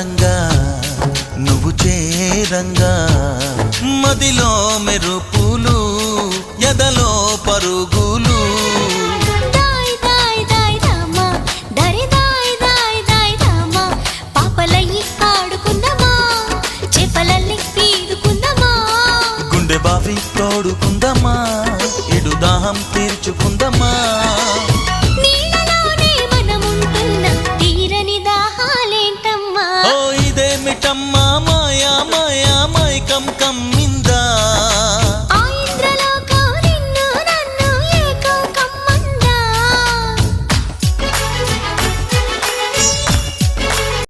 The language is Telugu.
గారంగా నువ్వు చేరంగా మదిలో మెరుపులు ఎదలో పరుగులు దాయ్ దాయ్ దాయ్ రామా దరి దాయ్ దాయ్ దాయ్ రామా పాపలయ్యి ఆడుకుందామా చేపలల్లి పీడుకుందామా గుండె బావి తోడుకుందామా